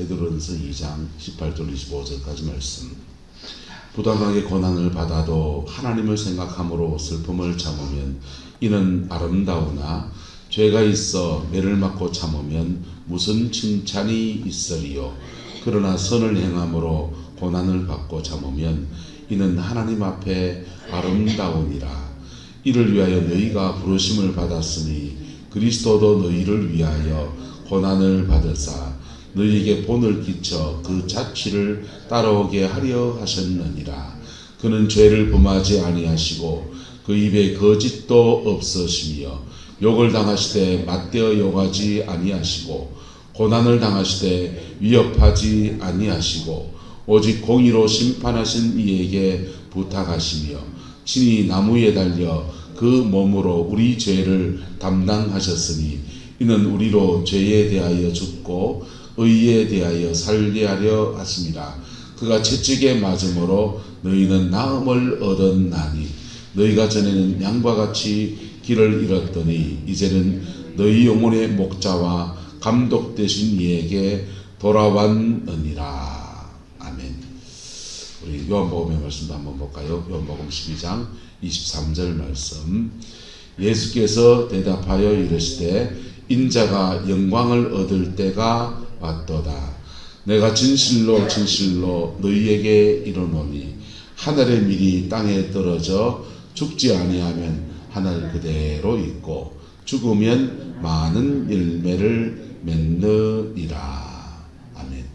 베드로전서 2장 18절 25절까지 말씀. 부당하게 고난을 받아도 하나님을 생각함으로 슬픔을 참으면 이는 아름다우나 죄가 있어 매를 맞고 참으면 무슨 칭찬이 있으리요. 그러나 선을 행함으로 고난을 받고 참으면 이는 하나님 앞에 아름다우니라. 이를 위하여 너희가 부르심을 받았으니 그리스도도 너희를 위하여 고난을 받으사 너희에게 본을 끼쳐 그 자취를 따라오게 하려 하셨느니라. 그는 죄를 범하지 아니하시고 그 입에 거짓도 없으시며 욕을 당하시되 맞대어 욕하지 아니하시고 고난을 당하시되 위협하지 아니하시고 오직 공의로 심판하신 이에게 부탁하시며 친히 나무에 달려 그 몸으로 우리 죄를 담당하셨으니 이는 우리로 죄에 대하여 죽고 의에 대하여 살게 하려 하심이라. 그가 채찍에 맞음으로 너희는 나음을 얻었나니 너희가 전에는 양과 같이 길을 잃었더니 이제는 너희 영혼의 목자와 감독 되신 이에게 돌아왔느니라. 아멘. 우리 요한복음의 말씀도 한번 볼까요? 요한복음 12장 23절 말씀. 예수께서 대답하여 이르시되 인자가 영광을 얻을 때가 왔도다. 내가 진실로 진실로 너희에게 이르노니 하늘의 밀이 땅에 떨어져 죽지 아니하면 하늘 그대로 있고 죽으면 많은 열매를 맺느니라. 아멘.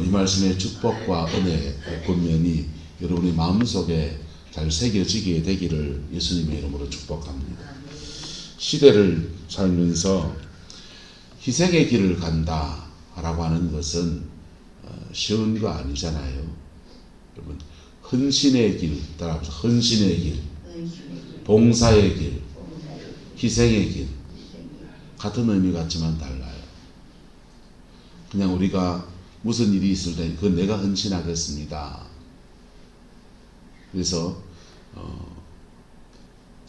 이 말씀의 축복과 은혜의 권면이 여러분의 마음속에 잘 새겨지게 되기를 예수님의 이름으로 축복합니다. 시대를 살면서 희생의 길을 간다 라고 하는 것은 쉬운 거 아니잖아요. 여러분, 헌신의 길, 따라서 헌신의 길, 봉사의 길, 희생의 길, 같은 의미 같지만 달라요. 그냥 우리가 무슨 일이 있을 때 그건 내가 헌신하겠습니다. 그래서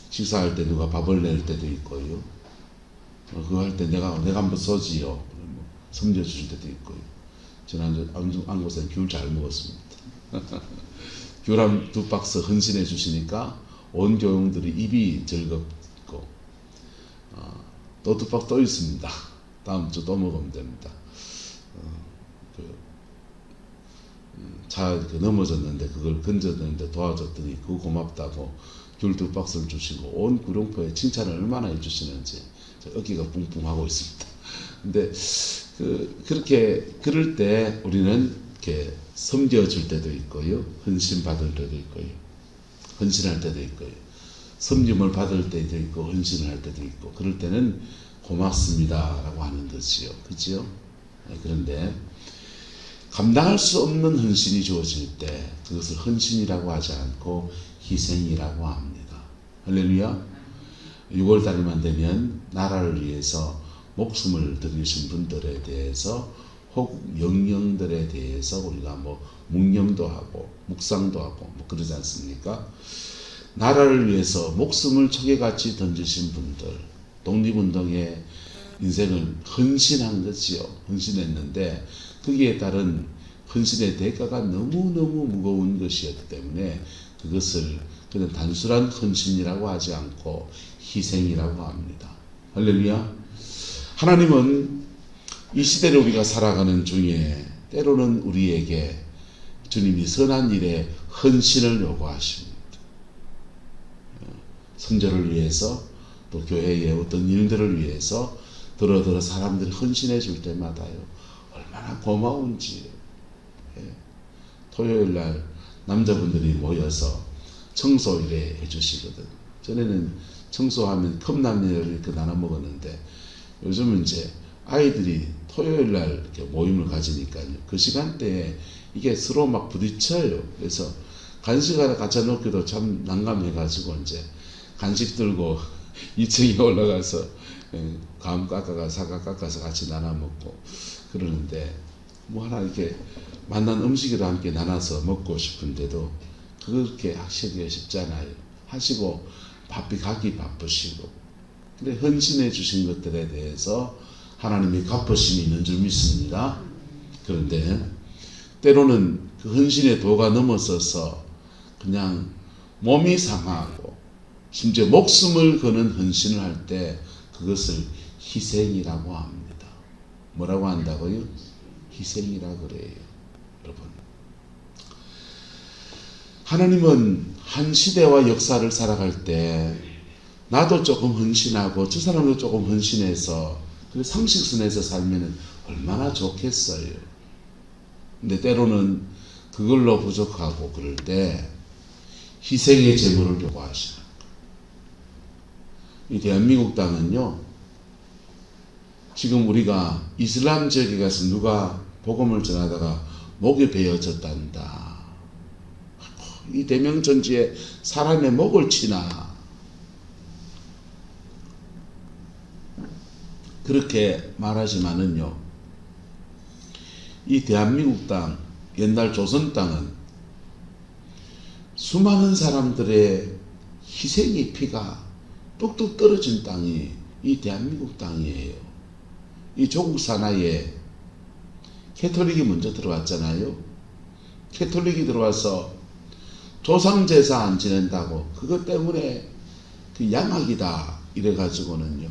식사할 때 누가 밥을 낼 때도 있고요. 그거 할 때 내가 한번 쏘지요. 섬겨주실 때도 있고요. 지난주 안고생 귤 잘 먹었습니다. 귤 한 2박스 헌신해 주시니까 온 교용들이 입이 즐겁고 또 2박스 또 있습니다. 다음 주 또 먹으면 됩니다. 차 이렇게 넘어졌는데 그걸 건졌는데 도와줬더니 그거 고맙다고 귤 2박스를 주시고 온 구룡포에 칭찬을 얼마나 해주시는지 어깨가 뿡뿡하고 있습니다. 근데 그렇게 그럴 때 우리는 이렇게 섬겨줄 때도 있고요, 헌신 받을 때도 있고요, 헌신할 때도 있고요, 섬김을 받을 때도 있고 헌신을 할 때도 있고 그럴 때는 고맙습니다라고 하는 것이요, 그렇죠? 그런데 감당할 수 없는 헌신이 주어질 때 그것을 헌신이라고 하지 않고 희생이라고 합니다. 할렐루야. 6월달만 되면 나라를 위해서 목숨을 들이신 분들에 대해서 혹 영령들에 대해서 우리가 묵념도 하고 묵상도 하고 그러지 않습니까? 나라를 위해서 목숨을 척에같이 던지신 분들, 독립운동에 인생을 헌신한 것이요, 헌신했는데 거기에 따른 헌신의 대가가 너무너무 무거운 것이었기 때문에 그것을 그냥 단순한 헌신이라고 하지 않고 희생이라고 합니다. 할렐루야. 하나님은 이 시대를 우리가 살아가는 중에 때로는 우리에게 주님이 선한 일에 헌신을 요구하십니다. 선교를 위해서 또 교회의 어떤 일들을 위해서 더러 사람들이 헌신해 줄 때마다요, 얼마나 고마운지요. 토요일날 남자분들이 모여서 청소일에 해주시거든. 전에는 청소하면 컵라면을 이렇게 나눠 먹었는데 요즘은 이제 아이들이 토요일날 이렇게 모임을 가지니까요, 그 시간대에 이게 서로 막 부딪혀요. 그래서 간식 하나 갖다 놓기도 참 난감해가지고 이제 간식 들고 2층에 올라가서 감 깎아가 사과 깎아서 같이 나눠 먹고 그러는데 하나 이렇게 만난 음식이랑 함께 나눠서 먹고 싶은데도 그렇게 하시기가 쉽잖아요. 하시고 가기 바쁘시고. 근데 헌신해 주신 것들에 대해서 하나님이 갚으심이 있는 줄 믿습니다. 그런데 때로는 그 헌신의 도가 넘어서서 그냥 몸이 상하고 심지어 목숨을 거는 헌신을 할 때 그것을 희생이라고 합니다. 뭐라고 한다고요? 희생이라고 그래요. 여러분, 하나님은 한 시대와 역사를 살아갈 때 나도 조금 헌신하고 저 사람도 조금 헌신해서 그 상식선에서 살면 얼마나 좋겠어요. 근데 때로는 그걸로 부족하고 그럴 때 희생의 제물을 요구하시는 거예요. 이 대한민국 땅은요, 지금 우리가 이슬람 지역에 가서 누가 복음을 전하다가 목이 베어졌단다. 이 대명천지에 사람의 목을 치나. 그렇게 말하지만은요, 이 대한민국 땅, 옛날 조선 땅은 수많은 사람들의 희생의 피가 뚝뚝 떨어진 땅이 이 대한민국 땅이에요. 이 조국 산하에 캐톨릭이 먼저 들어왔잖아요. 캐톨릭이 들어와서 조상제사 안 지낸다고 그것 때문에 그 양악이다 이래가지고는요,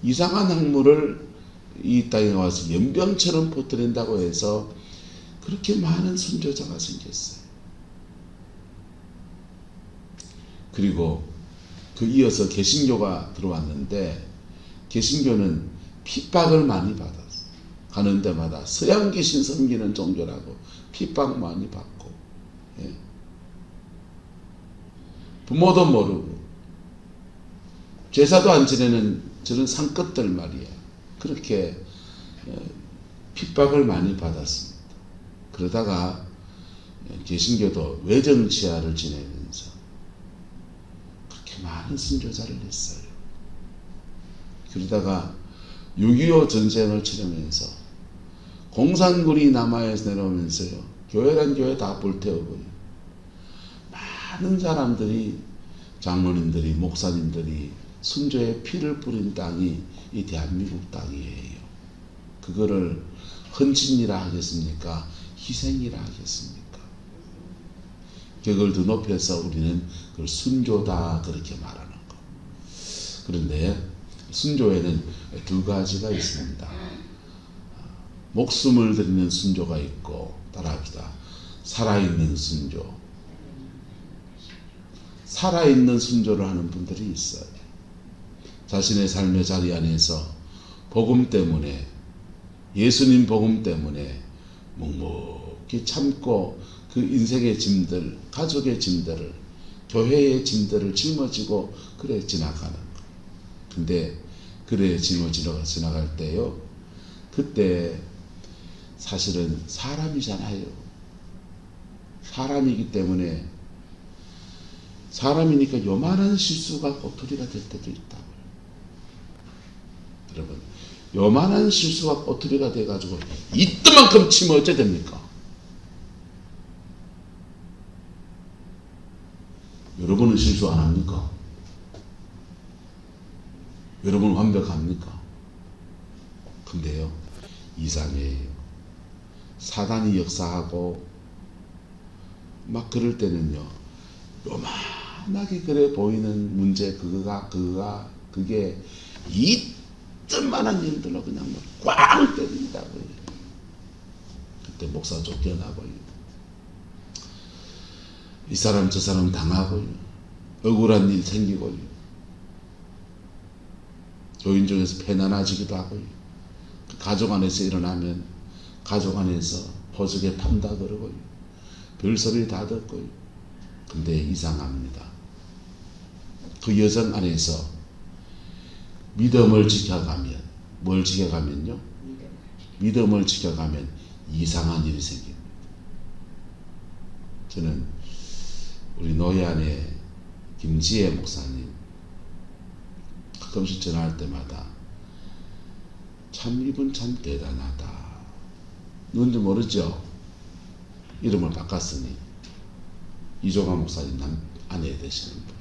이상한 학문을 이 땅에 와서 연병처럼 퍼뜨린다고 해서 그렇게 많은 순교자가 생겼어요. 그리고 그 이어서 개신교가 들어왔는데 개신교는 핍박을 많이 받았어요. 가는 데마다 서양 귀신 섬기는 종교라고 핍박 많이 받고, 예. 부모도 모르고 제사도 안 지내는 저런 상급들 말이야. 그렇게 핍박을 많이 받았습니다. 그러다가 개신교도 외정치하를 지내면서 그렇게 많은 순교자를 했어요. 그러다가 6.25 전쟁을 치르면서 공산군이 남하에서 내려오면서요, 교회란 교회 다 불태우고요, 많은 사람들이, 장로님들이, 목사님들이 순교의 피를 뿌린 땅이 이 대한민국 땅이에요. 그거를 헌신이라 하겠습니까? 희생이라 하겠습니까? 그걸 더 높여서 우리는 그걸 순교다 그렇게 말하는 거. 그런데 순교에는 두 가지가 있습니다. 목숨을 드리는 순교가 있고, 따라합시다. 살아있는 순교. 살아있는 순교를 하는 분들이 있어요. 자신의 삶의 자리 안에서 복음 때문에, 예수님 복음 때문에 묵묵히 참고 그 인생의 짐들, 가족의 짐들을, 교회의 짐들을 짊어지고 그래 지나가는 거. 근데 그래 짊어지러 지나갈 때요, 그때 사실은 사람이잖아요. 사람이기 때문에, 사람이니까 요만한 실수가 꼬투리가 될 때도 있다고요. 여러분, 요만한 실수가 꼬투리가 돼가지고 이때만큼 치면 어째 됩니까? 여러분은 실수 안 합니까? 여러분은 완벽합니까? 근데요, 이상해요. 사단이 역사하고 막 그럴 때는요, 요만하게 그래 보이는 문제, 그게 이딴만한 일들로 그냥 꽝 때린다고요. 그때 목사 쫓겨나고요, 이 사람 저 사람 당하고요, 억울한 일 생기고요, 교인 중에서 패난아지기도 하고요, 가족 안에서 일어나면 가족 안에서 보석에 판다 그러고요, 별소리 다 듣고요. 근데 이상합니다. 그 여정 안에서 믿음을 지켜가면, 뭘 지켜가면요? 믿음을 지켜가면 이상한 일이 생깁니다. 저는 우리 노예안의 김지혜 목사님 가끔씩 전화할 때마다 참 이분 참 대단하다. 누군지 모르죠? 이름을 바꿨으니 이종환 목사님 아내 되시는 분.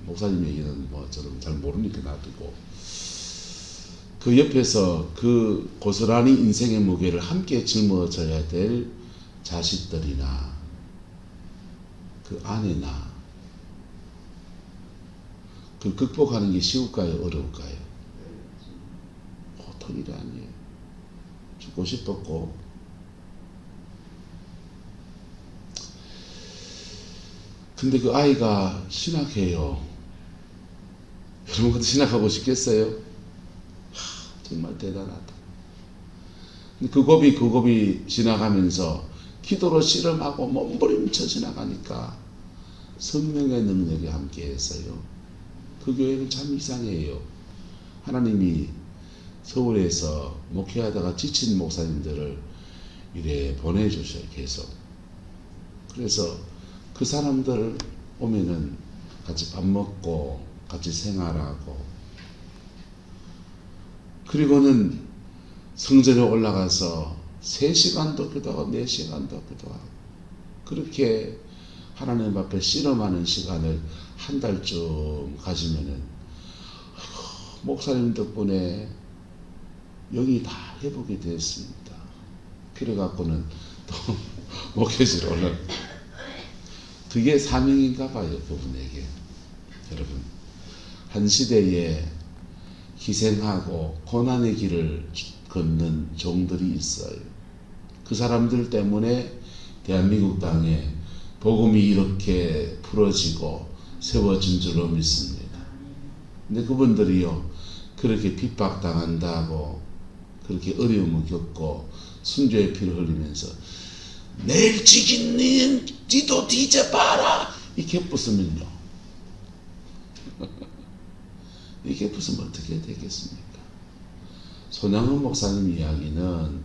목사님 얘기는 뭐 저는 잘 모르니까 놔두고, 그 옆에서 그 고스란히 인생의 무게를 함께 짊어져야 될 자식들이나 그 아내나 그 극복하는 게 쉬울까요? 어려울까요? 보통 일이 아니에요. 죽고 싶었고 근데 그 아이가 신학해요. 여러분 그것도 신학하고 싶겠어요? 정말 대단하다. 그 고비 지나가면서 기도로 씨름하고 몸부림쳐 지나가니까 성령의 능력이 함께했어요. 그 교회는 참 이상해요. 하나님이 서울에서 목회하다가 지친 목사님들을 이래 보내주셔요. 계속. 그래서 그 사람들 오면은 같이 밥 먹고 같이 생활하고 그리고는 성전에 올라가서 3시간도 기도하고 4시간도 기도하고 그렇게 하나님 앞에 씨름하는 시간을 한 달쯤 가지면은 목사님 덕분에 영이 다 회복이 됐습니다. 그래갖고는 또 목회지로 올라 그게 사명인가 봐요. 그분에게. 여러분 한 시대에 희생하고 고난의 길을 걷는 종들이 있어요. 그 사람들 때문에 대한민국 땅에 복음이 이렇게 풀어지고 세워진 줄로 믿습니다. 근데 그분들이요 그렇게 핍박당한다고 그렇게 어려움을 겪고 순교의 피를 흘리면서 내일 지kin 니도 뒤져봐라 이렇게 부수면요 이게 부수면 어떻게 되겠습니까? 손양원 목사님 이야기는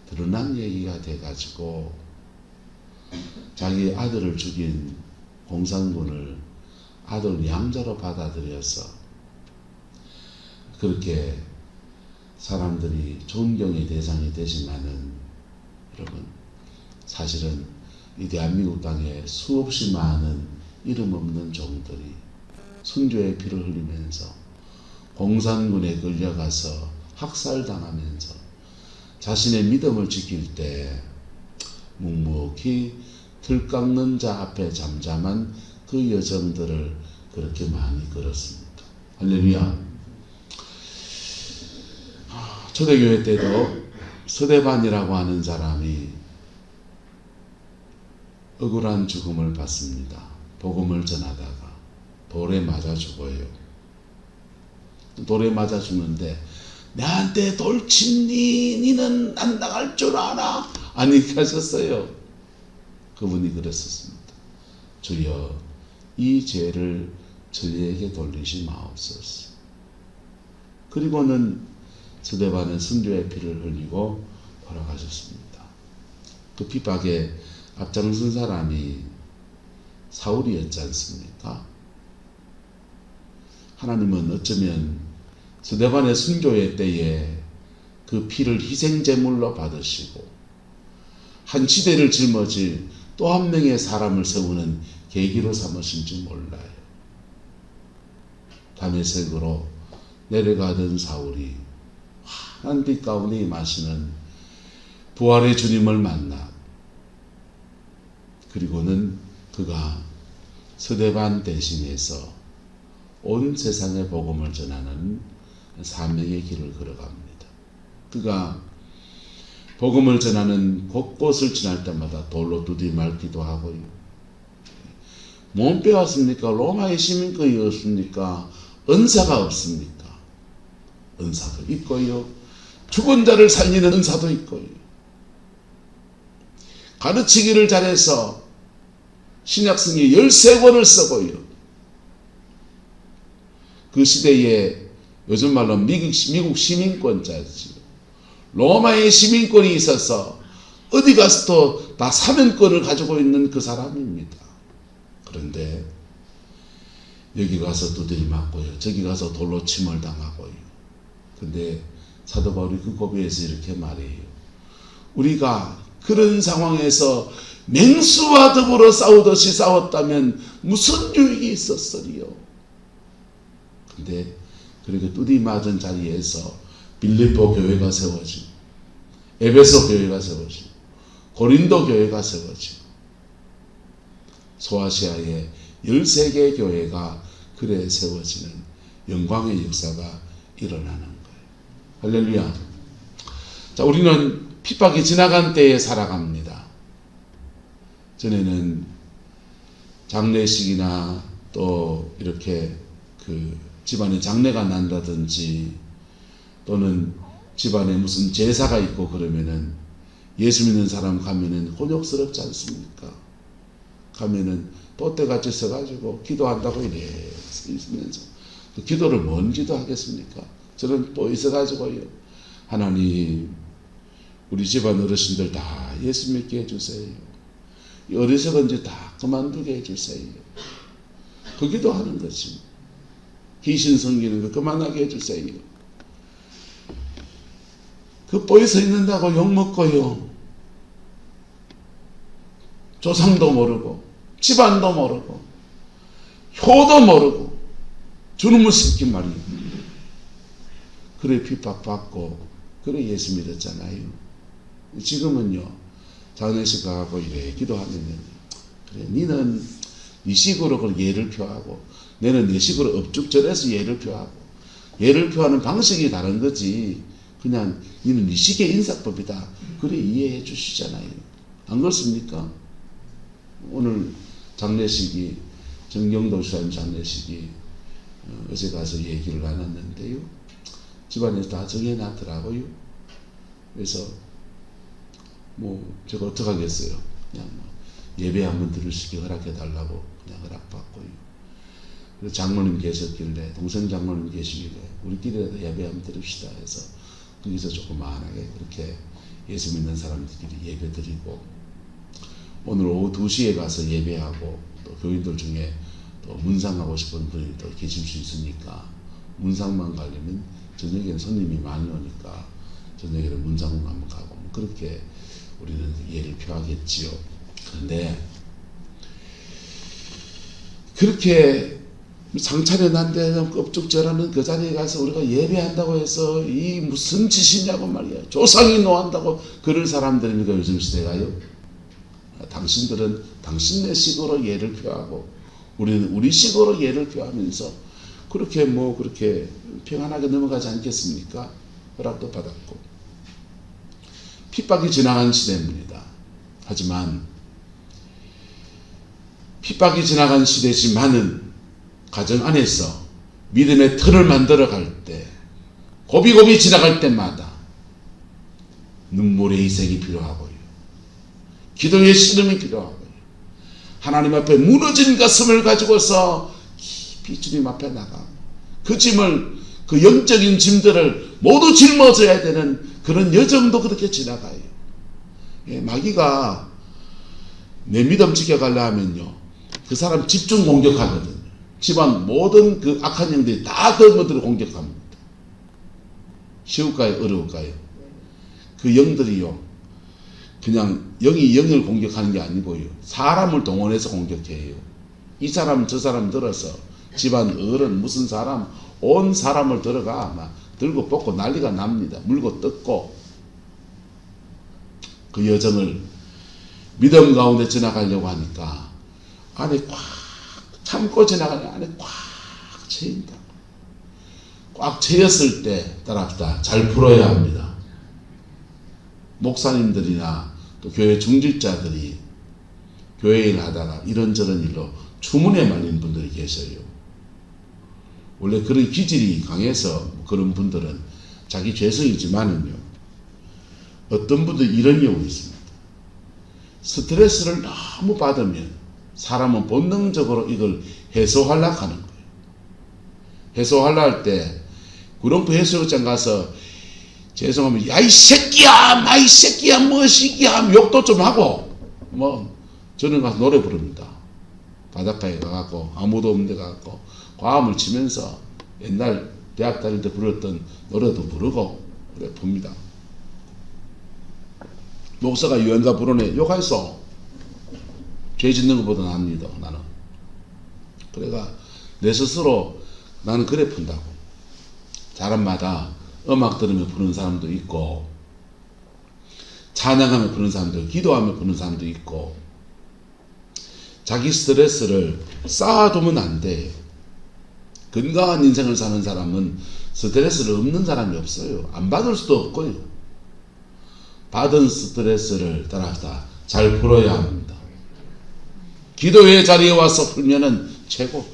드러난 얘기가 돼가지고 자기 아들을 죽인 공산군을 아들 양자로 받아들여서 그렇게 사람들이 존경의 대상이 되지만은 여러분 사실은 이 대한민국 땅에 수없이 많은 이름 없는 종들이 순교의 피를 흘리면서 공산군에 끌려가서 학살당하면서 자신의 믿음을 지킬 때 묵묵히 들 깎는 자 앞에 잠잠한 그 여정들을 그렇게 많이 걸었습니다. 할렐루야. 초대교회 때도 서대반이라고 하는 사람이 억울한 죽음을 받습니다. 복음을 전하다가 돌에 맞아 죽어요. 돌에 맞아 죽는데 내한테 돌 친니 니는 안 나갈 줄 아나? 아니 하셨어요. 그분이 그랬었습니다. 주여 이 죄를 저희에게 돌리지 마옵소서. 그리고는 스데반은 순교의 피를 흘리고 돌아가셨습니다. 그 핍박에 앞장선 사람이 사울이었지 않습니까? 하나님은 어쩌면 스데반의 순교의 때에 그 피를 희생제물로 받으시고 한 시대를 짊어질 또 한 명의 사람을 세우는 계기로 삼으신지 몰라요. 다메섹으로 내려가던 사울이 환한 빛 가운데 임하시는 부활의 주님을 만나 그리고는 그가 스데반 대신해서 온 세상에 복음을 전하는 사명의 길을 걸어갑니다. 그가 복음을 전하는 곳곳을 지날 때마다 돌로 두드려맞기도 하고요. 못 배웠습니까? 로마의 시민권이었습니까? 은사가 없습니까? 은사도 있고요. 죽은 자를 살리는 은사도 있고요. 가르치기를 잘해서 신약성의 13권을 쓰고요. 그 시대에 요즘 말로 미국 시민권자지요. 로마의 시민권이 있어서 어디 가서도 다 사면권을 가지고 있는 그 사람입니다. 그런데 여기 가서 두드려 맞고요. 저기 가서 돌로 침을 당하고요. 근데 사도 바울이 그 고비에서 이렇게 말해요. 우리가 그런 상황에서 맹수와 더불어 싸우듯이 싸웠다면 무슨 유익이 있었으리요. 근데 그렇게 두드려 맞은 자리에서 빌립보 교회가 세워지고 에베소 교회가 세워지고 고린도 교회가 세워지고 소아시아의 13개 교회가 그래 세워지는 영광의 역사가 일어나는 거예요. 할렐루야. 자, 우리는 핍박이 지나간 때에 살아갑니다. 전에는 장례식이나 또 이렇게 그 집안에 장례가 난다든지 또는 집안에 무슨 제사가 있고 그러면은 예수 믿는 사람 가면은 곤욕스럽지 않습니까? 가면은 돛대같이 서가지고 기도한다고 이래 있으면서 그 기도를 뭔 기도하겠습니까? 저는 또 있어가지고요. 하나님, 우리 집안 어르신들 다 예수 믿게 해주세요. 어리석은지 다 그만두게 해주세요. 그 기도하는 거지. 귀신 섬기는 거 그만하게 해주세요. 그 뽀에 서 있는다고 욕먹고요. 조상도 모르고 집안도 모르고 효도 모르고 주님을 새끼 말이에요. 그래 핍박받고 그래 예수 믿었잖아요. 지금은요 장례식 가고 이래 기도하면 그래 니는 네 식으로 그 예를 표하고 내는 내 식으로 업죽절해서 예를 표하고 예를 표하는 방식이 다른 거지 그냥 니는 네 식의 인사법이다 그래 이해해 주시잖아요. 안 그렇습니까? 오늘 장례식이 정경도 수사님 장례식이 어제 가서 얘기를 나눴는데요. 집안에서 다 정해놨더라고요. 그래서 뭐 제가 어떡하겠어요. 그냥 예배 한번 들을 수 있게 허락해달라고 그냥 허락받고요. 그래서 장로님 계셨길래 동생 장로님 계시길래 우리끼리라도 예배 한번 들읍시다 해서 거기서 조그마하게 그렇게 예수 믿는 사람들끼리 예배 드리고 오늘 오후 2시에 가서 예배하고 또 교인들 중에 또 문상하고 싶은 분이 또 계실 수 있으니까 문상만 가려면 저녁에는 손님이 많이 오니까 저녁에는 문상만 한번 가고 뭐 그렇게 우리는 예를 표하겠지요. 그런데 그렇게 상차려 난데 껍죽절하는 그 자리에 가서 우리가 예배한다고 해서 이 무슨 짓이냐고 말이야. 조상이 노한다고 그럴 사람들입니까 요즘 시대가요? 당신들은 당신네 식으로 예를 표하고 우리는 우리 식으로 예를 표하면서 그렇게 뭐 그렇게 평안하게 넘어가지 않겠습니까? 허락도 받았고 핍박이 지나간 시대입니다. 하지만 핍박이 지나간 시대지만은 가정 안에서 믿음의 틀을 만들어갈 때 고비고비 지나갈 때마다 눈물의 희생이 필요하고요. 기도의 씨름이 필요하고요. 하나님 앞에 무너진 가슴을 가지고서 깊이 주님 앞에 나가고 그 짐을 그 영적인 짐들을 모두 짊어져야 되는 그런 여정도 그렇게 지나가요. 예, 마귀가 내 믿음 지켜가려 하면요 그 사람 집중 공격하거든요. 집안 모든 그 악한 영들이 다 들어들어 공격합니다. 쉬울까요? 어려울까요? 그 영들이요 그냥 영이 영을 공격하는 게 아니고요 사람을 동원해서 공격해요. 이 사람 저 사람 들어서 집안 어른 무슨 사람 온 사람을 들어가 막 들고 뽑고 난리가 납니다. 물고 뜯고 그 여정을 믿음 가운데 지나가려고 하니까 안에 꽉 참고 지나가는 안에 꽉 채인다. 꽉 채였을 때 따라합시다. 잘 풀어야 합니다. 목사님들이나 또 교회 중직자들이 교회 일 하다가 이런저런 일로 추문에 말린 분들이 계셔요. 원래 그런 기질이 강해서 그런 분들은 자기 죄성이지만은요 어떤 분들 이런 경우 있습니다. 스트레스를 너무 받으면 사람은 본능적으로 이걸 해소하려고 하는 거예요. 해소하려 할 때 구룡포 해수욕장 가서 죄송하면 야 이 새끼야 마 이 새끼야 무엇이야 욕도 좀 하고 뭐 저는 가서 노래 부릅니다. 바닷가에 가갖고 아무도 없는 데 가갖고 과음을 치면서 옛날 대학 다닐 때 불렀던 노래도 부르고 그래 봅니다. 목사가 유행가 부르네 욕했어. 죄 짓는 것보다 납니다. 나는. 그래가 내 스스로 나는 그래 푼다고. 사람마다 음악 들으며 부르는 사람도 있고, 찬양하며 부르는 사람도 있고, 기도하며 부르는 사람도 있고, 자기 스트레스를 쌓아두면 안 돼. 건강한 인생을 사는 사람은 스트레스를 없는 사람이 없어요. 안 받을 수도 없고요. 받은 스트레스를 따라서 잘 풀어야 합니다. 기도의 자리에 와서 풀면은 최고.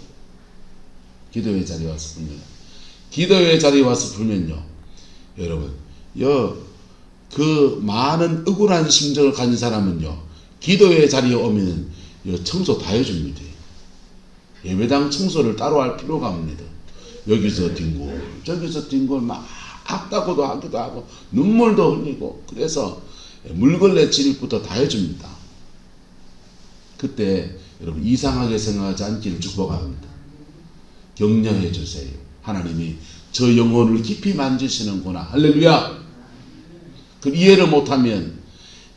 기도의 자리에 와서 풀면. 기도의 자리에 와서 풀면요. 여러분, 그 많은 억울한 심정을 가진 사람은요, 기도의 자리에 오면은 청소 다 해줍니다. 예배당 청소를 따로 할 필요가 없습니다. 여기서 뒹굴, 저기서 뒹굴 막 악다고도 하기도 하고 눈물도 흘리고, 그래서 물걸레 진입부터 다 해줍니다. 그때 여러분 이상하게 생각하지 않기를 축복합니다. 격려해 주세요. 하나님이 저 영혼을 깊이 만지시는구나. 할렐루야. 그 이해를 못하면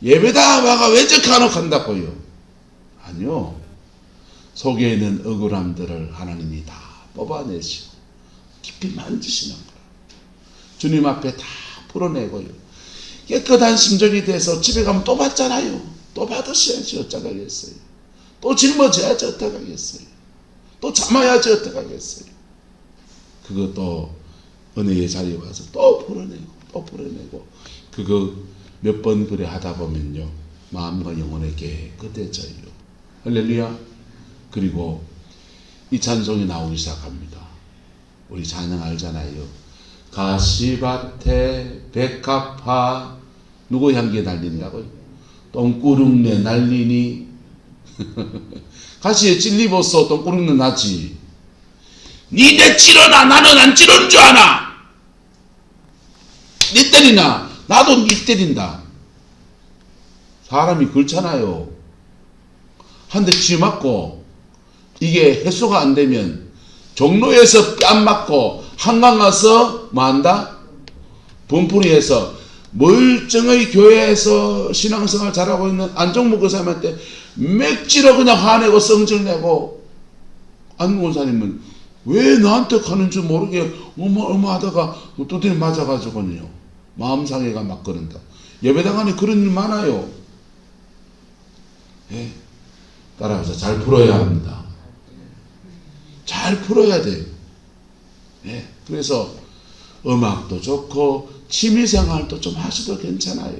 예배당 와가 왜 저렇게 한다고요? 아니요. 속에 있는 억울함들을 하나님이 다 뽑아내시고 깊이 만지시는 거예요. 주님 앞에 다 풀어내고요. 깨끗한 심정이 돼서 집에 가면 또 받잖아요. 또 받으셔야지 어떡하겠어요. 또 짊어져야지 어떡하겠어요. 또 참아야지 어떡하겠어요. 그것도 은혜의 자리에 와서 또 풀어내고 또 풀어내고, 그거 몇 번 그래 하다 보면요, 마음과 영혼이 깨끗해져요. 할렐루야. 그리고 이 찬송이 나오기 시작합니다. 우리 찬양 알잖아요. 가시밭에 백합화 누구 향기에 날린다고요? 똥구릉내 날리니 가시에 찔리버섯 똥구릉내 나지. 니내 찌르나 나는 안 찌른 줄 아나. 니 때리나 나도 니 때린다. 사람이 그렇잖아요. 한 대 쥐 맞고 이게 해소가 안 되면 종로에서 뺨 맞고 한강 가서 뭐 한다? 분풀이해서 멀쩡히 교회에서 신앙생활 잘하고 있는 안종무 교사님한테 맥지로 그냥 화내고 성질내고, 안 권사님은 왜 나한테 가는 줄 모르게 어마어마하다가 두드려 맞아가지고요 마음 상해가 막 그런다. 예배당 안에 그런 일 많아요. 예. 따라서 잘 풀어야 합니다. 잘 풀어야 돼요. 예. 그래서 음악도 좋고 취미생활도 좀 하셔도 괜찮아요.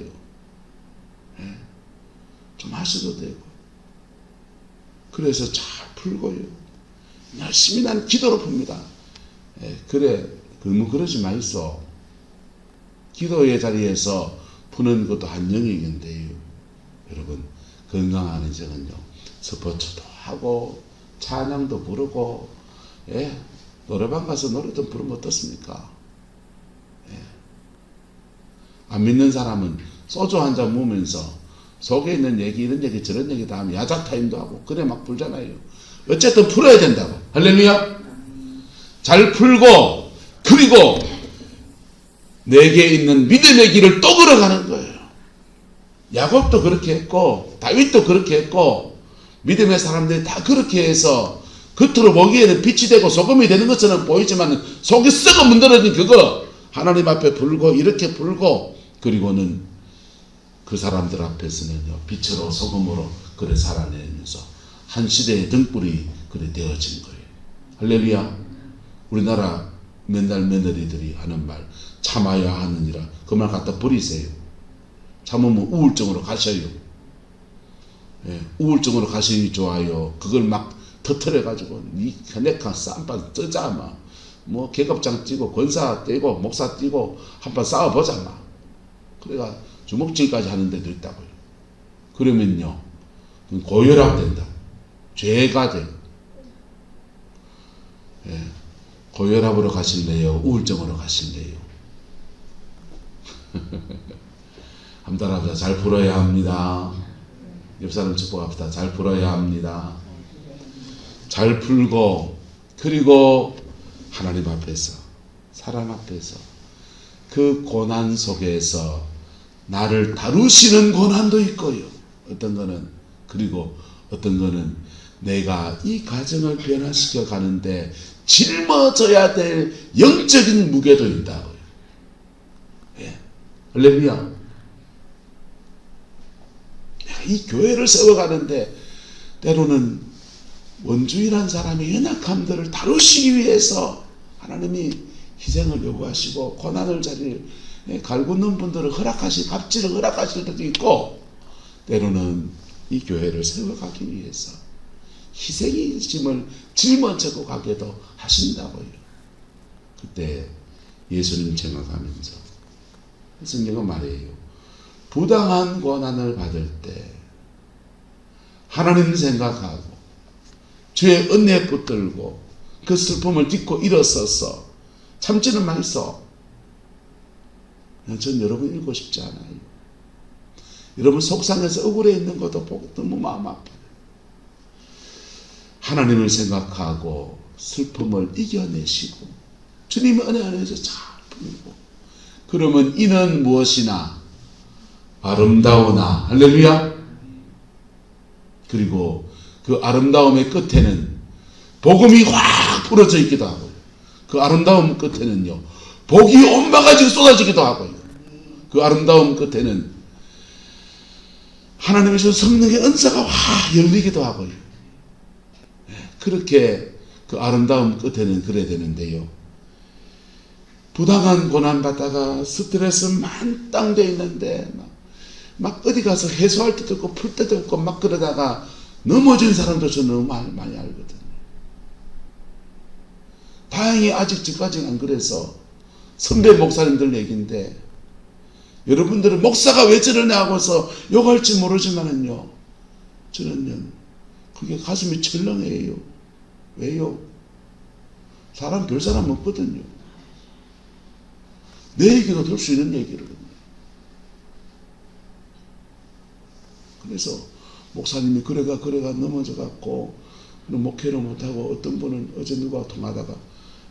예. 좀 하셔도 되고. 그래서 잘 풀고요. 열심히 난 기도로 풉니다. 예. 그래, 그러지 마이소. 기도의 자리에서 푸는 것도 한 영역인데요. 여러분, 건강한 인생은요, 스포츠도 하고 찬양도 부르고, 예, 노래방 가서 노래도 부르면 어떻습니까? 예. 안 믿는 사람은 소주 한 잔 먹으면서 속에 있는 얘기, 이런 얘기 저런 얘기 다 하면 야자 타임도 하고 그래 막 불잖아요. 어쨌든 풀어야 된다고. 할렐루야. 잘 풀고, 그리고 내게 있는 믿음의 길을 또 걸어가는 거예요. 야곱도 그렇게 했고 다윗도 그렇게 했고, 믿음의 사람들이 다 그렇게 해서 겉으로 보기에는 빛이 되고 소금이 되는 것처럼 보이지만 속이 썩어 문드러진 그거 하나님 앞에 불고, 이렇게 불고, 그리고는 그 사람들 앞에서는요 빛으로 소금으로 그래 살아내면서 한 시대의 등불이 그래 되어진 거예요. 할렐루야. 우리나라 맨날 며느리들이 하는 말, 참아야 하느니라. 그 말 갖다 버리세요. 참으면 우울증으로 가셔요. 예, 우울증으로 가시기 좋아요. 그걸 막 터트려가지고 내가 쌈판 뜨자 막, 뭐 계급장 뛰고 권사 뛰고 목사 뛰고 한판 싸워보자 막. 그래가 주먹질까지 하는 데도 있다고요. 그러면요 고혈압 된다. 죄가 돼. 예, 고혈압으로 가실래요? 우울증으로 가실래요? 한 따라합시다. 잘 풀어야 합니다. 옆 사람 축복합시다. 잘 풀어야 합니다. 잘 풀고, 그리고 하나님 앞에서, 사람 앞에서 그 고난 속에서 나를 다루시는 고난도 있고요. 어떤 거는, 그리고 어떤 거는 내가 이 가정을 변화시켜 가는데 짊어져야 될 영적인 무게도 있다고요. 할렐루야. 이 교회를 세워가는데 때로는 원주일한 사람의 연약함들을 다루시기 위해서 하나님이 희생을 요구하시고 고난을 자리를 갈구는 분들을 갑질을 허락하실 때도 있고, 때로는 이 교회를 세워가기 위해서 희생의 짐을 짊어지고 가게도 하신다고요. 그때 예수님 생각하면서 성경은 말해요. 부당한 고난을 받을 때 하나님 생각하고 주의 은혜 붙들고 그 슬픔을 딛고 일어서서 참지는 마이소. 전 여러분 읽고 싶지 않아요. 여러분 속상해서 억울해 있는 것도 보고 너무 마음 아파요. 하나님을 생각하고 슬픔을 이겨내시고 주님의 은혜 안에서 잘 풀고, 그러면 이는 무엇이나 아름다우나, 할렐루야. 그리고 그 아름다움의 끝에는 복음이 확 부러져 있기도 하고요. 그 아름다움 끝에는요, 복이 온 바가지 쏟아지기도 하고요. 그 아름다움 끝에는 하나님의 성령의 은사가 확 열리기도 하고요. 그렇게 그 아름다움 끝에는 그래야 되는데요. 부당한 고난 받다가 스트레스 만땅 돼 있는데 막 어디 가서 해소할 때도 없고 풀 때도 없고 막 그러다가 넘어진 사람도 저는 많이 알거든요. 다행히 아직 저까지는 안 그래서 선배 목사님들 얘기인데, 여러분들은 목사가 왜 저러냐 하고서 욕할지 모르지만은요, 저는요 그게 가슴이 철렁해요. 왜요? 별 사람 없거든요. 내 얘기도 들 수 있는 얘기를. 그래서 목사님이 그래가 넘어져갖고 목회를 못하고, 어떤 분은 어제 누가 통하다가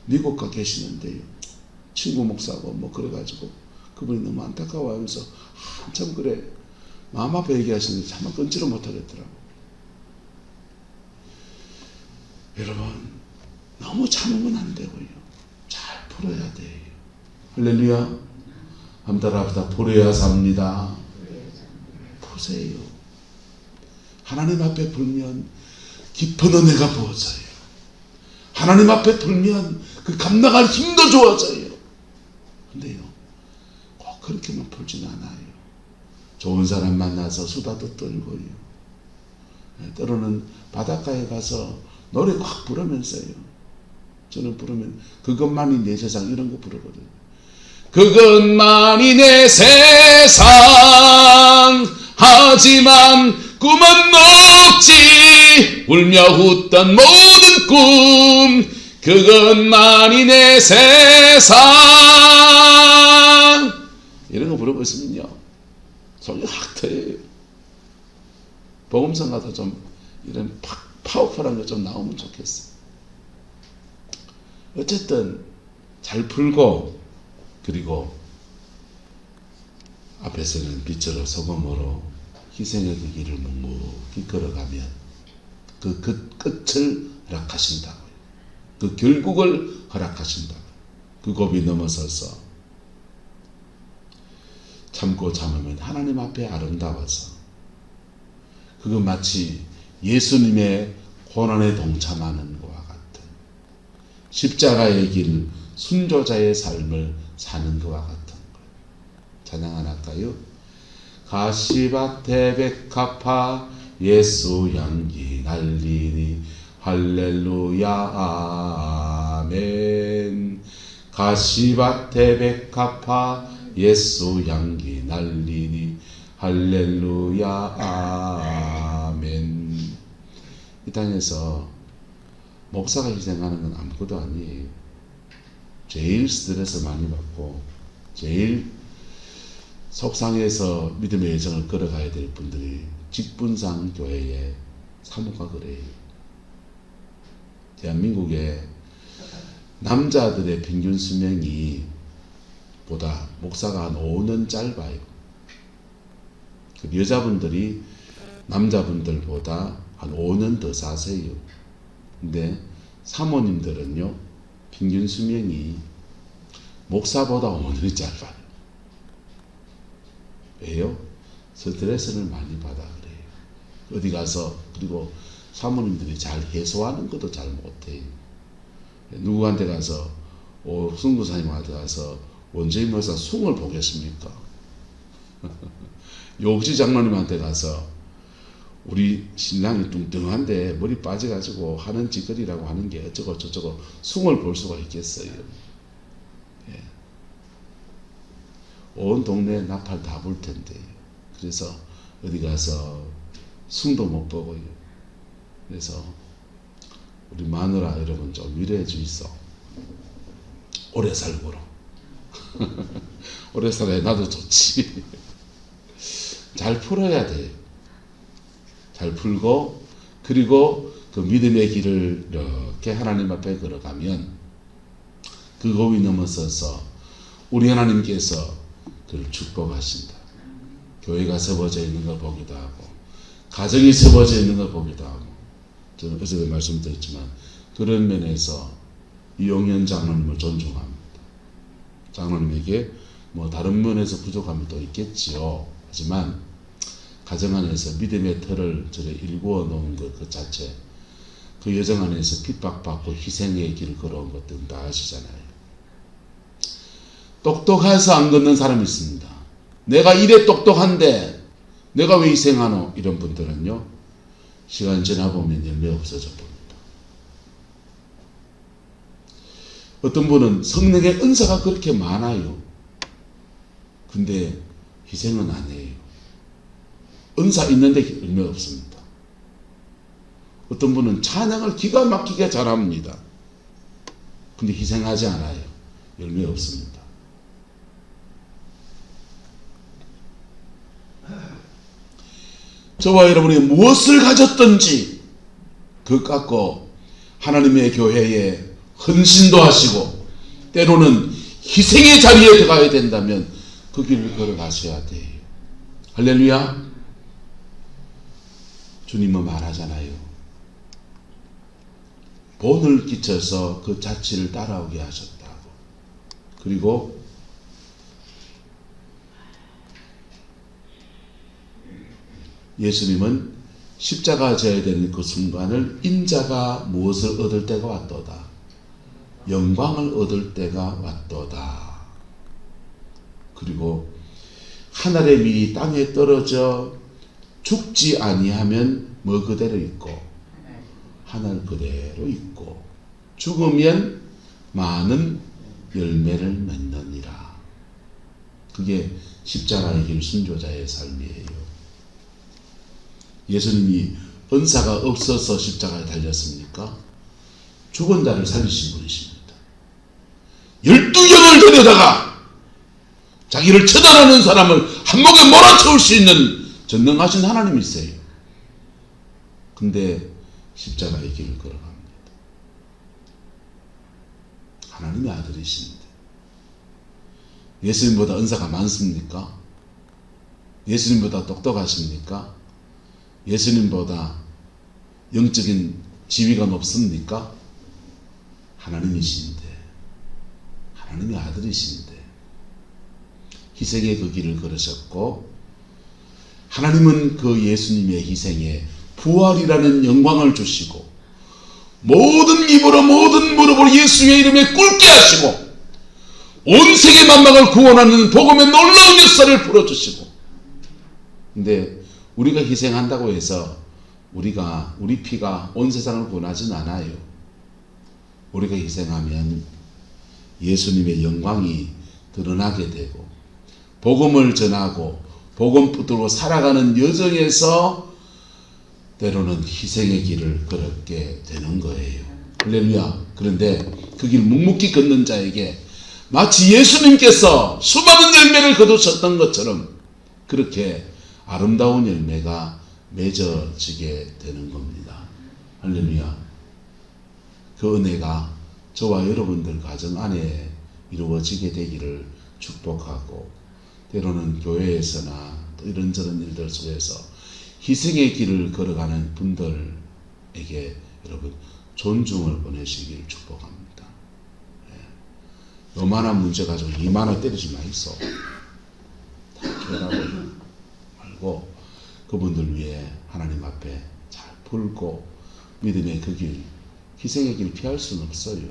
미국 가 계시는데요, 친구 목사고 그래가지고 그분이 너무 안타까워 하면서 한참 그래 마음 아파 얘기하시는데 참 끊지를 못하겠더라고. 여러분, 너무 참으면 안 되고요, 잘 풀어야 돼요. 할렐루야. 한 달 앞다 풀어야 삽니다. 푸세요. 하나님 앞에 풀면 깊은 은혜가 부어져요. 하나님 앞에 풀면 그 감당할 힘도 좋아져요. 근데요, 꼭 그렇게만 풀지는 않아요. 좋은 사람 만나서 수다도 떨고요, 때로는 바닷가에 가서 노래 확 부르면서요, 저는 부르면 그것만이 내 세상 이런 거 부르거든요. 그것만이 내 세상, 하지만 꿈은 높지, 울며 웃던 모든 꿈, 그것만이 내 세상. 이런 거 부르고 있으면요, 속이 확 터요. 복음성 가서 좀 이런 파워풀한 거 좀 나오면 좋겠어요. 어쨌든 잘 풀고, 그리고 앞에서는 빛으로 소금으로 희생의 그 길을 묵묵히 걸어가면 그 끝을 허락하신다고요. 그 결국을 허락하신다고요. 그 고비 넘어서서 참고 참으면 하나님 앞에 아름다워서, 그거 마치 예수님의 고난에 동참하는 것과 같은 십자가의 길, 순조자의 삶을 사는 것과 같은 거예요. 찬양 하나 할까요? 가시밭에 백합화 예수 향기 날리니 할렐루야 아멘. 가시밭에 백합화 예수 향기 날리니 할렐루야 아멘. 이 땅에서 목사가 희생하는 건 아무것도 아니에요. 제일 스트레스 많이 받고 제일 속상해서 믿음의 여정을 걸어가야 될 분들이 직분상 교회의 사모가 그래요. 대한민국의 남자들의 평균 수명이 보다 목사가 한 5년 짧아요. 그 여자분들이 남자분들보다 한 5년 더 사세요. 근데 사모님들은요, 평균 수명이 목사보다 5년이 짧아요. 왜요? 스트레스를 많이 받아 그래요. 어디 가서 그리고 사모님들이 잘 해소하는 것도 잘 못해요. 누구한테 가서 승부사님한테 가서 원재인 목사 숭을 보겠습니까? 요지 장로님한테 가서 우리 신랑이 뚱뚱한데 머리 빠져가지고 하는 짓거리라고 하는 게 어쩌고 저쩌고 숭을 볼 수가 있겠어요. 예. 온 동네 나팔 다 불 텐데. 그래서 어디 가서 숭도 못 보고요. 그래서 우리 마누라 여러분 좀 위로해 주이소. 오래 살고로. 오래 살아야 나도 좋지. 잘 풀어야 돼요. 잘 풀고 그리고 그 믿음의 길을 이렇게 하나님 앞에 걸어가면 그 고비 넘어서서 우리 하나님께서 그를 축복하신다. 교회가 세워져 있는 걸 보기도 하고 가정이 세워져 있는 걸 보기도 하고 저는 어제도 말씀드렸지만 그런 면에서 이용현 장로님을 존중합니다. 장로님에게 뭐 다른 면에서 부족함이 또 있겠지요. 하지만 가정 안에서 믿음의 틀을 저를 일구어 놓은 것 그 자체, 그 여정 안에서 핍박받고 희생의 길을 걸어온 것들은 다 아시잖아요. 똑똑해서 안 걷는 사람이 있습니다. 내가 이래 똑똑한데 내가 왜 희생하노? 이런 분들은요, 시간 지나보면 열매 없어져 봅니다. 어떤 분은 성령의 은사가 그렇게 많아요. 근데 희생은 안 해요. 은사 있는데 열매 없습니다. 어떤 분은 찬양을 기가 막히게 잘합니다. 근데 희생하지 않아요. 열매 없습니다. 저와 여러분이 무엇을 가졌든지 그 갖고 하나님의 교회에 헌신도 하시고 때로는 희생의 자리에 들어가야 된다면 그 길을 걸어가셔야 돼요. 할렐루야. 주님은 말하잖아요. 본을 끼쳐서 그 자취를 따라오게 하셨다고. 그리고 예수님은 십자가 져야 되는 그 순간을 인자가 무엇을 얻을 때가 왔도다. 영광을 얻을 때가 왔도다. 그리고 하늘의 밀이 땅에 떨어져 죽지 아니하면 뭐 그대로 있고 하늘 그대로 있고 죽으면 많은 열매를 맺느니라. 그게 십자가의 길 순교자의 삶이에요. 예수님이 은사가 없어서 십자가에 달렸습니까? 죽은 자를 살리신 분이십니다. 12경을 데려다가 자기를 처단하는 사람을 한목에 몰아채울 수 있는 전능하신 하나님이세요. 근데 십자가의 길을 걸어갑니다. 하나님의 아들이신데 예수님보다 은사가 많습니까? 예수님보다 똑똑하십니까? 예수님보다 영적인 지위가 높습니까? 하나님이신데, 하나님의 아들이신데 희생의 그 길을 걸으셨고, 하나님은 그 예수님의 희생에 부활이라는 영광을 주시고 모든 입으로 모든 무릎으로 예수의 이름에 꿇게 하시고 온 세계 만방을 구원하는 복음의 놀라운 역사를 풀어주시고, 근데 우리가 희생한다고 해서 우리 피가 온 세상을 구원하진 않아요. 우리가 희생하면 예수님의 영광이 드러나게 되고 복음을 전하고 복음 붙들고 살아가는 여정에서 때로는 희생의 길을 걸게 되는 거예요. 할렐루야. 그런데 그 길 묵묵히 걷는 자에게 마치 예수님께서 수많은 열매를 거두셨던 것처럼 그렇게 아름다운 열매가 맺어지게 되는 겁니다. 할렐루야. 그 은혜가 저와 여러분들 가정 안에 이루어지게 되기를 축복하고, 때로는 교회에서나 또 이런저런 일들 속에서 희생의 길을 걸어가는 분들에게 여러분 존중을 보내시기를 축복합니다. 요만한 문제 가지고 2만 원 때리지 마이소. 다 해결하고 가지고 그분들 위해 하나님 앞에 잘 풀고 믿음의 그 길, 희생의 길 피할 수는 없어요.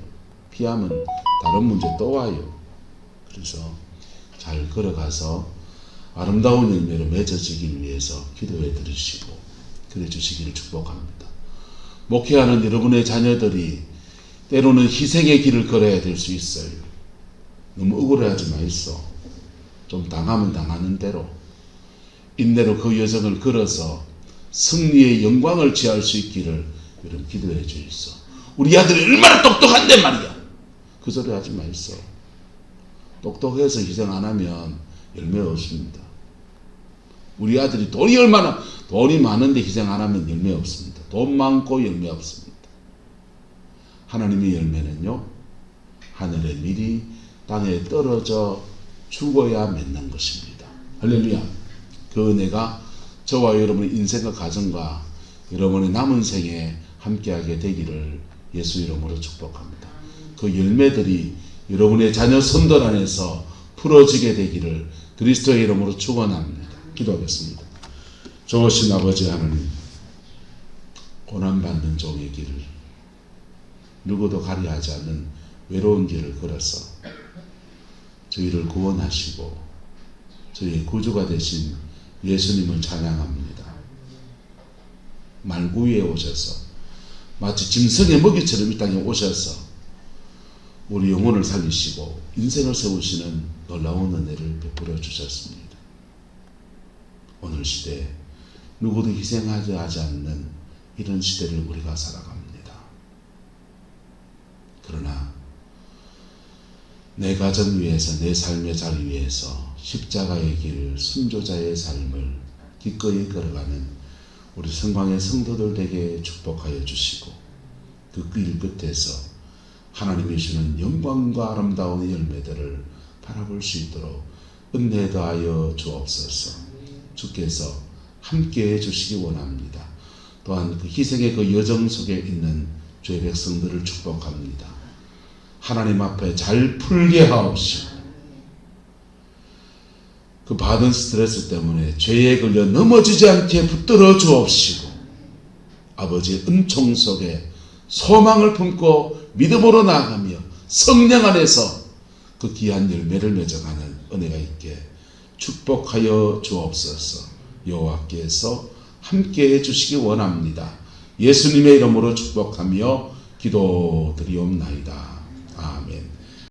피하면 다른 문제 또 와요. 그래서 잘 걸어가서 아름다운 열매로 맺어지길 위해서 기도해 드리시고 그래 주시기를 축복합니다. 목회하는 여러분의 자녀들이 때로는 희생의 길을 걸어야 될 수 있어요. 너무 억울해하지 마이소. 좀 당하면 당하는 대로 인내로 그 여정을 걸어서 승리의 영광을 취할 수 있기를 여러분 기도해 주이소. 우리 아들이 얼마나 똑똑한데 말이야. 그 소리 하지 마이소. 똑똑해서 희생 안 하면 열매 없습니다. 우리 아들이 돈이 많은데 희생 안 하면 열매 없습니다. 돈 많고 열매 없습니다. 하나님의 열매는요, 하늘의 밀이 땅에 떨어져 죽어야 맺는 것입니다. 할렐루야. 그 은혜가 저와 여러분의 인생과 가정과 여러분의 남은 생에 함께하게 되기를 예수 이름으로 축복합니다. 그 열매들이 여러분의 자녀 손들 안에서 풀어지게 되기를 그리스도의 이름으로 축원합니다. 기도하겠습니다. 좋으신 아버지 하나님, 고난받는 종의 길을 누구도 가리하지 않는 외로운 길을 걸어서 저희를 구원하시고 저희의 구주가 되신 예수님을 찬양합니다. 말구위에 오셔서 마치 짐승의 먹이처럼 이 땅에 오셔서 우리 영혼을 살리시고 인생을 세우시는 놀라운 은혜를 베풀어 주셨습니다. 오늘 시대에 누구도 희생하지 않는 이런 시대를 우리가 살아갑니다. 그러나 내 가정 위에서 내 삶의 자리 위에서 십자가의 길, 순교자의 삶을 기꺼이 걸어가는 우리 성광의 성도들 되게 축복하여 주시고 그 길 끝에서 하나님이 주시는 영광과 아름다운 열매들을 바라볼 수 있도록 은혜 더하여 주옵소서. 주께서 함께해 주시기 원합니다. 또한 그 희생의 그 여정 속에 있는 주의 백성들을 축복합니다. 하나님 앞에 잘 풀게 하옵시고 그 받은 스트레스 때문에 죄에 걸려 넘어지지 않게 붙들어 주옵시고 아버지의 은총 속에 소망을 품고 믿음으로 나아가며 성령 안에서 그 귀한 열매를 맺어가는 은혜가 있게 축복하여 주옵소서. 여호와께서 함께해 주시기 원합니다. 예수님의 이름으로 축복하며 기도드리옵나이다.